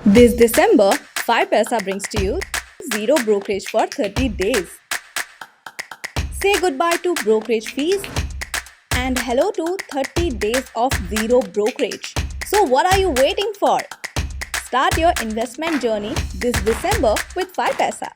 This December, 5 Paisa brings to you zero brokerage for 30 days. Say goodbye to brokerage fees and hello to 30 days of zero brokerage. So what are you waiting for? Start your investment journey this December with 5 Paisa.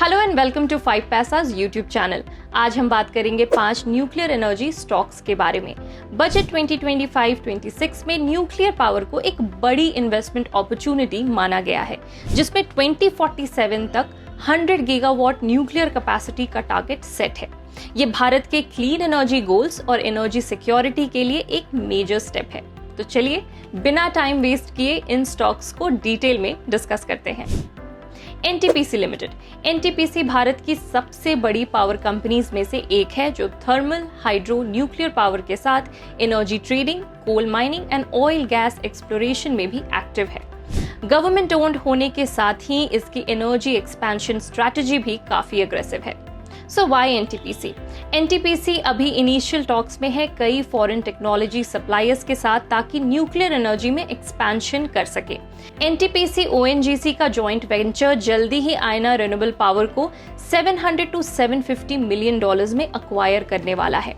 Hello and welcome to 5 Paisa's YouTube channel. आज हम बात करेंगे 5 nuclear energy stocks के बारे में। Budget 2025-26 में nuclear power को एक बड़ी इन्वेस्टमेंट अपॉर्चुनिटी माना गया है, जिसमें 2047 तक 100 गीगावाट न्यूक्लियर कैपेसिटी का टारगेट सेट है। ये भारत के क्लीन एनर्जी गोल्स और एनर्जी सिक्योरिटी के लिए एक मेजर स्टेप है। तो चलिए बिना टाइम वेस्ट किए इन स्टॉक्स को डिटेल में डिस्कस करते हैं। NTPC limited. एनटीपीसी भारत की सबसे बड़ी पावर कंपनीज में से एक है, जो थर्मल, हाइड्रो, न्यूक्लियर पावर के साथ energy trading, coal mining and oil gas exploration में भी एक्टिव है। गवर्नमेंट ओन्ड होने के साथ ही इसकी एनर्जी एक्सपेंशन स्ट्रैटेजी भी काफी अग्रेसिव है। So why NTPC? एनटीपीसी अभी इनिशियल टॉक्स में है कई फॉरेन टेक्नोलॉजी सप्लायर्स के साथ, ताकि न्यूक्लियर एनर्जी में एक्सपेंशन कर सके। एनटीपीसी ओएनजीसी का जॉइंट वेंचर जल्दी ही आयना रिन्यूएबल पावर को $700 to $750 मिलियन में अक्वायर करने वाला है।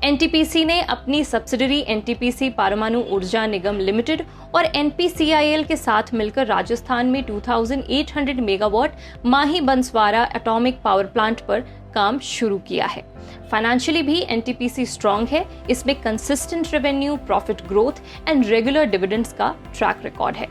एनटीपीसी ने अपनी सब्सिडरी एनटीपीसी परमाणु ऊर्जा निगम लिमिटेड और एनपीसीआईएल के साथ मिलकर राजस्थान में 2800 मेगावाट माही बंसवाड़ा एटॉमिक पावर प्लांट पर काम शुरू किया है। फाइनेंशियली भी एनटीपीसी स्ट्रांग है। इसमें consistent revenue, profit growth and regular dividends का ट्रैक रिकॉर्ड है।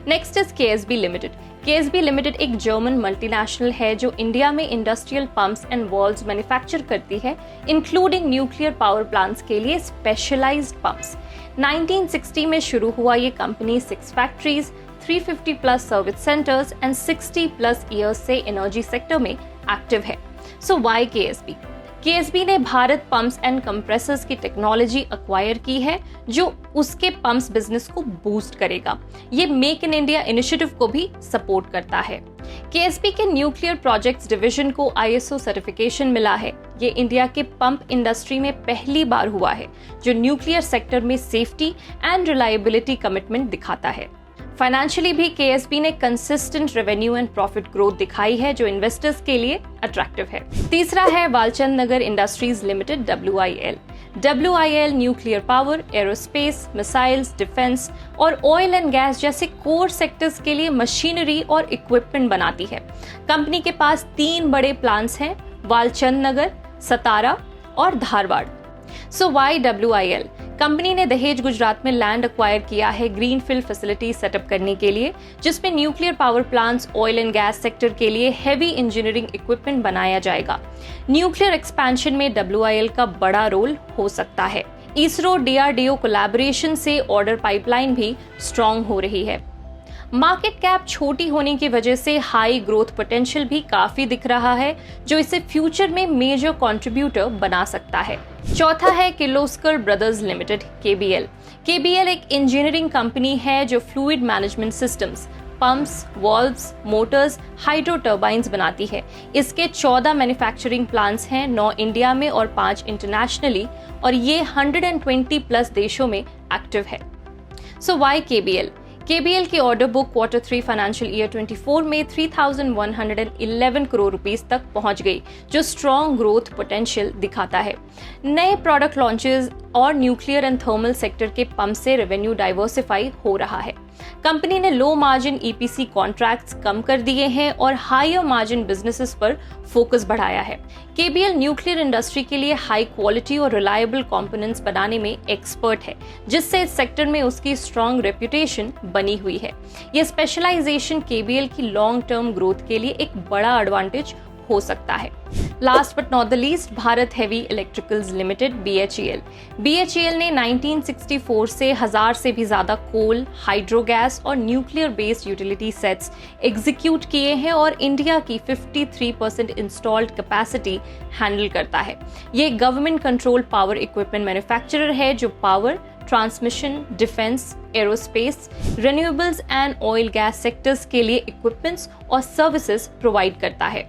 Next is KSB limited. KSB limited एक जर्मन मल्टीनेशनल है जो इंडिया में industrial pumps and valves manufacture करती है, इंक्लूडिंग न्यूक्लियर पावर प्लांट्स के लिए स्पेशलाइज्ड पंप्स। 1960 में शुरू हुआ ये company 6 factories, 350 plus service centres and 60 plus years से एनर्जी सेक्टर में एक्टिव है। So why KSB? केएसबी ने भारत पंप्स एंड कंप्रेसर्स की टेक्नोलॉजी अक्वायर की है, जो उसके पंप्स बिजनेस को बूस्ट करेगा। ये मेक इन इंडिया इनिशिएटिव को भी सपोर्ट करता है। केएसबी के न्यूक्लियर प्रोजेक्ट्स डिवीजन को आईएसओ सर्टिफिकेशन मिला है। ये इंडिया के पंप इंडस्ट्री में पहली बार हुआ है जो न्यूक्लियर सेक्टर में सेफ्टी एंड रिलायबिलिटी कमिटमेंट दिखाता है। फाइनेंशियली भी केएसबी ने consistent revenue and profit growth दिखाई है, जो इन्वेस्टर्स के लिए अट्रैक्टिव है। तीसरा है Walchand Nagar industries limited WIL। WIL nuclear power, aerospace, missiles, defence और ऑयल एंड गैस जैसे कोर सेक्टर्स के लिए मशीनरी और इक्विपमेंट बनाती है। कंपनी के पास 3 बड़े प्लांट्स हैं, वालचंद नगर, सतारा और Dharwad. So why WIL? Company ने दहेज गुजरात में लैंड अक्वायर किया है ग्रीनफील्ड फैसिलिटी सेटअप करने के लिए, जिसमें nuclear power plants, oil and gas sector के लिए हेवी इंजीनियरिंग इक्विपमेंट बनाया जाएगा। न्यूक्लियर एक्सपेंशन में WIL का बड़ा रोल हो सकता है। इसरो DRDO कोलैबोरेशन से ऑर्डर पाइपलाइन भी स्ट्रॉन्ग हो रही है। मार्केट कैप छोटी होने की वजह से हाई ग्रोथ पोटेंशियल भी काफी दिख रहा है, जो इसे फ्यूचर में मेजर कंट्रीब्यूटर बना सकता है। चौथा है Kirloskar brothers limited KBL। KBL एक इंजीनियरिंग कंपनी है जो fluid management systems, pumps, valves, Motors, hydro turbines बनाती है। इसके 14 मैन्युफैक्चरिंग प्लांट्स हैं, 9 इंडिया में और 5 इंटरनेशनली, और ये 120 प्लस देशों में एक्टिव है। So why KBL? KBL की order book Q3 financial year 24 में 3,111 करोड़ रुपीस तक पहुंच गई, जो स्ट्रॉन्ग ग्रोथ पोटेंशियल दिखाता है। नए प्रोडक्ट लॉन्चेस और न्यूक्लियर एंड थर्मल सेक्टर के पंप से रेवेन्यू डाइवर्सिफाई हो रहा है। कंपनी ने लो मार्जिन EPC कॉन्ट्रैक्ट्स कम कर दिए हैं और हायर मार्जिन बिजनेसेस पर फोकस बढ़ाया है। KBL न्यूक्लियर इंडस्ट्री के लिए हाई क्वालिटी और रिलायबल कंपोनेंट्स बनाने में एक्सपर्ट है, जिससे इस सेक्टर में उसकी स्ट्रॉन्ग रेप्यूटेशन बनी हुई है। यह स्पेशलाइजेशन KBL की लॉन्ग टर्म ग्रोथ के लिए एक बड़ा एडवांटेज हो सकता है। Last but not the least, Bharat heavy electricals limited BHEL। BHEL ने 1964 से 1000 से भी ज्यादा कोल, हाइड्रो गैस और nuclear based utility sets execute किए हैं और इंडिया की 53% इंस्टॉल्ड कैपेसिटी हैंडल करता है। ये government control power equipment manufacturer है, जो power, transmission, defence, aerospace, renewables and oil gas sectors के लिए इक्विपमेंट्स और सर्विसेज प्रोवाइड करता है।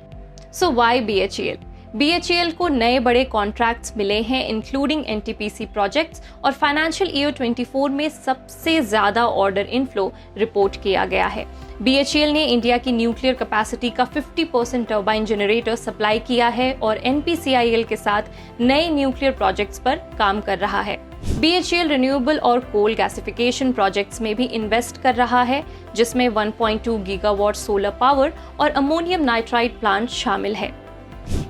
So why BHEL? BHEL को नए बड़े कॉन्ट्रैक्ट्स मिले हैं इंक्लूडिंग NTPC प्रोजेक्ट्स और फाइनेंशियल ईयर 24 में सबसे ज्यादा ऑर्डर इनफ्लो रिपोर्ट किया गया है। BHEL ने इंडिया की न्यूक्लियर कैपेसिटी का 50% टर्बाइन जनरेटर सप्लाई किया है और NPCIL के साथ नए न्यूक्लियर प्रोजेक्ट्स पर काम कर रहा है। BHEL रिन्यूएबल और कोल गैसिफिकेशन प्रोजेक्ट्स में भी इन्वेस्ट कर रहा है, जिसमें 1.2 गीगावाट सोलर पावर और अमोनियम नाइट्राइड प्लांट शामिल है।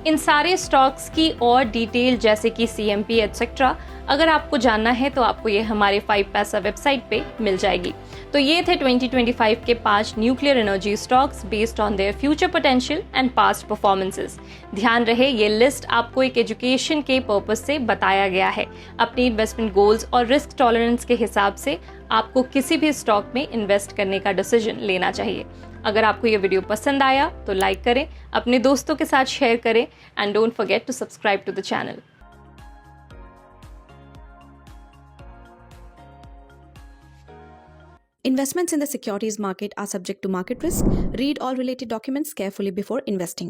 इन सारे स्टॉक्स की और डिटेल जैसे कि CMP एटसेट्रा अगर आपको जानना है तो आपको ये हमारे 5 पैसा वेबसाइट पे मिल जाएगी। तो ये थे 2025 के 5 nuclear energy stocks based on their future potential and past performances. ध्यान रहे ये लिस्ट आपको एक एजुकेशन के पर्पस से बताया गया है। अपनी इन्वेस्टमेंट गोल्स और रिस्क टॉलरेंस के हिसाब से आपको किसी भी स्टॉक में इन्वेस्ट करने का डिसीजन लेना चाहिए। अगर आपको ये वीडियो पसंद आया तो लाइक करें, अपने दोस्तों के साथ शेयर करें and don't forget to subscribe to the channel. Investments in the securities market are subject to market risk. Read all related documents carefully before investing.